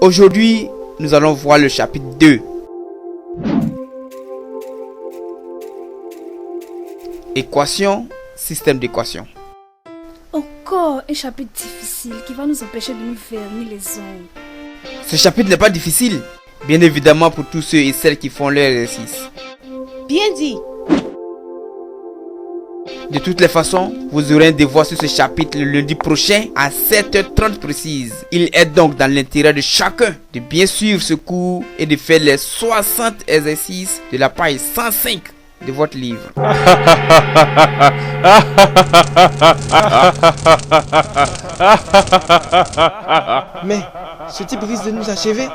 Aujourd'hui, nous allons voir le chapitre 2. Équation, système d'équation. Encore un chapitre difficile qui va nous empêcher de nous vernir les ongles. Ce chapitre n'est pas difficile, bien évidemment pour tous ceux et celles qui font leur exercice. Bien dit. De toutes les façons, vous aurez un devoir sur ce chapitre le lundi prochain à 7h30 précise. Il est donc dans l'intérêt de chacun de bien suivre ce cours et de faire les 60 exercices de la page 105 de votre livre. Mais ce type risque de nous achever.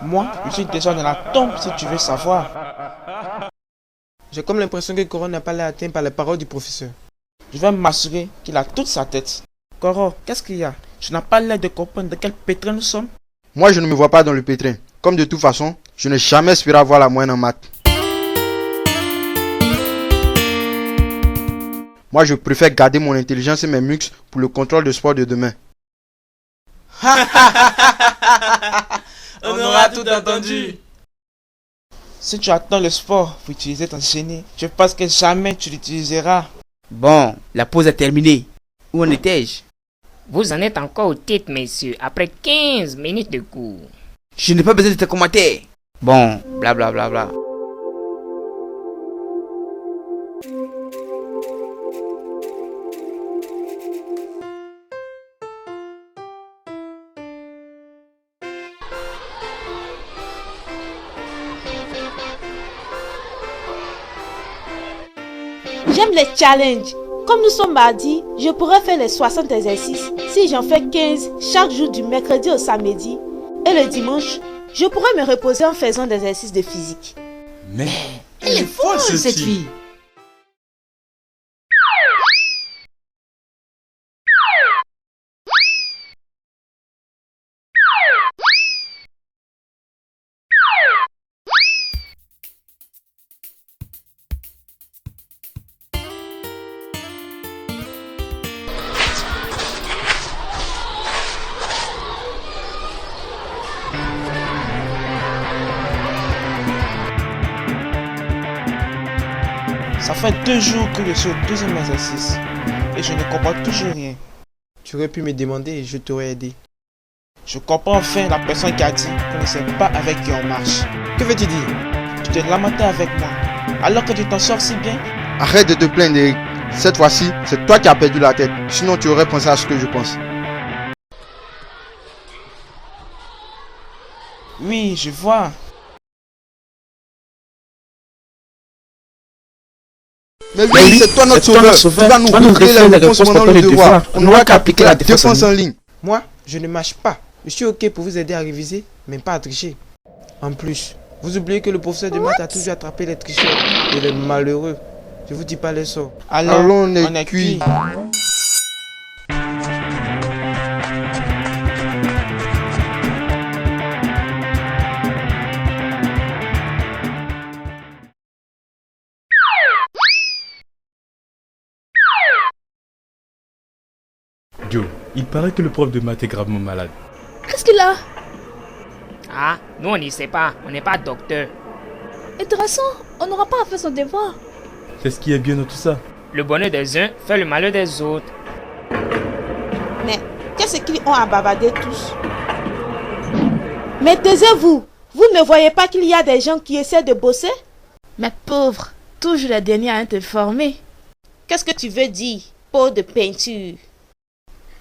Moi, je suis déjà dans la tombe si tu veux savoir. J'ai comme l'impression que Coro n'a pas l'air atteint par les paroles du professeur. Je vais m'assurer qu'il a toute sa tête. Coro, qu'est-ce qu'il y a? Tu n'as pas l'air de comprendre de quel pétrin nous sommes? Moi, je ne me vois pas dans le pétrin. Comme de toute façon, je n'ai jamais espéré avoir la moyenne en maths. Moi, je préfère garder mon intelligence et mes muscles pour le contrôle de sport de demain. On aura tout entendu. Si tu attends le sport pour utiliser ton génie, je pense que jamais tu l'utiliseras. Bon, la pause est terminée. Où en étais-je? Vous en êtes encore au titre, messieurs, après 15 minutes de cours. Je n'ai pas besoin de tes commentaires. Bon, blablabla. Bla, bla, bla. J'aime les challenges. Comme nous sommes mardi, je pourrais faire les 60 exercices si j'en fais 15 chaque jour du mercredi au samedi. Et le dimanche, je pourrais me reposer en faisant des exercices de physique. Mais elle est folle cette fille. Ça fait 2 jours que je suis au deuxième exercice et je ne comprends toujours rien. Tu aurais pu me demander et je t'aurais aidé. Je comprends enfin la personne qui a dit qu'on ne sait pas avec qui on marche. Que veux-tu dire? Tu t'es lamenté avec moi alors que tu t'en sors si bien. Arrête de te plaindre, Eric. Cette fois-ci, c'est toi qui as perdu la tête. Sinon, tu aurais pensé à ce que je pense. Oui, je vois. Mais oui, c'est toi notre sauveur. Tu vas nous montrer les réponses pendant le devoir. On n'aura qu'à appliquer la défense en ligne. Moi, je ne mâche pas. Je suis ok pour vous aider à réviser, mais pas à tricher. En plus, vous oubliez que le professeur de maths a toujours attrapé les tricheurs et les malheureux. Je vous dis pas les sorts. Alors, on est cuit. Joe, il paraît que le prof de maths est gravement malade. Qu'est-ce qu'il a? Ah, nous on n'y sait pas, on n'est pas docteur. Intéressant, on n'aura pas à faire son devoir. C'est ce qui est bien dans tout ça. Le bonheur des uns fait le malheur des autres. Mais qu'est-ce qu'ils ont à bavarder tous? Mais taisez-vous. Vous ne voyez pas qu'il y a des gens qui essaient de bosser? Mais pauvre, toujours la dernière à te former. Qu'est-ce que tu veux dire, pot de peinture?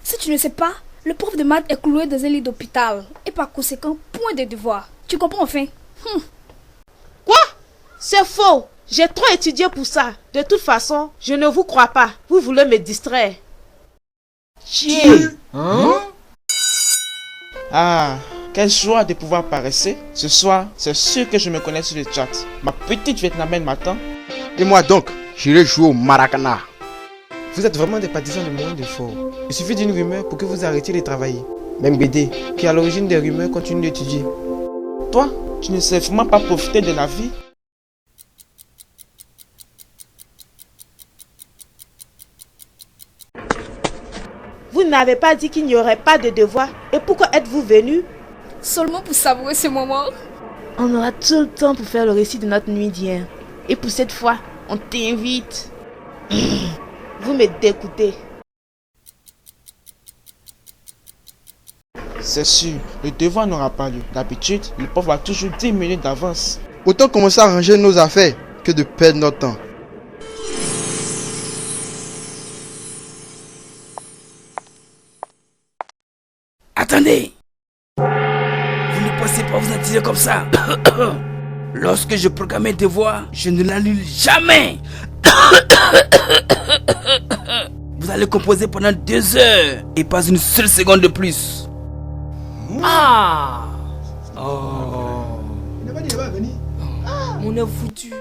Si tu ne sais pas, le prof de maths est cloué dans un lit d'hôpital et par conséquent, point de devoir. Tu comprends enfin? Quoi? C'est faux. J'ai trop étudié pour ça. De toute façon, je ne vous crois pas. Vous voulez me distraire. Chier. Ah, quelle joie de pouvoir paresser. Ce soir, c'est sûr que je me connais sur le chat. Ma petite vietnamienne m'attend. Et moi donc, j'irai jouer au Maracana. Vous êtes vraiment des partisans de moyens de fort. Il suffit d'une rumeur pour que vous arrêtiez de travailler. Même BD, qui est à l'origine des rumeurs, continue d'étudier. Toi, tu ne sais vraiment pas profiter de la vie. Vous n'avez pas dit qu'il n'y aurait pas de devoir. Et pourquoi êtes-vous venu? seulement pour savourer ce moment. On aura tout le temps pour faire le récit de notre nuit d'hier. Et pour cette fois, on t'invite. Vous me dégoûtez. C'est sûr, le devoir n'aura pas lieu. D'habitude, le prof a toujours 10 minutes d'avance. Autant commencer à ranger nos affaires que de perdre notre temps. Attendez! Vous ne pensez pas vous en tirer comme ça? Lorsque je programme un devoir, je ne l'annule jamais! Vous allez composer pendant 2 heures et pas une seule seconde de plus. Ah! On est foutu.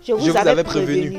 Je vous avais prévenu.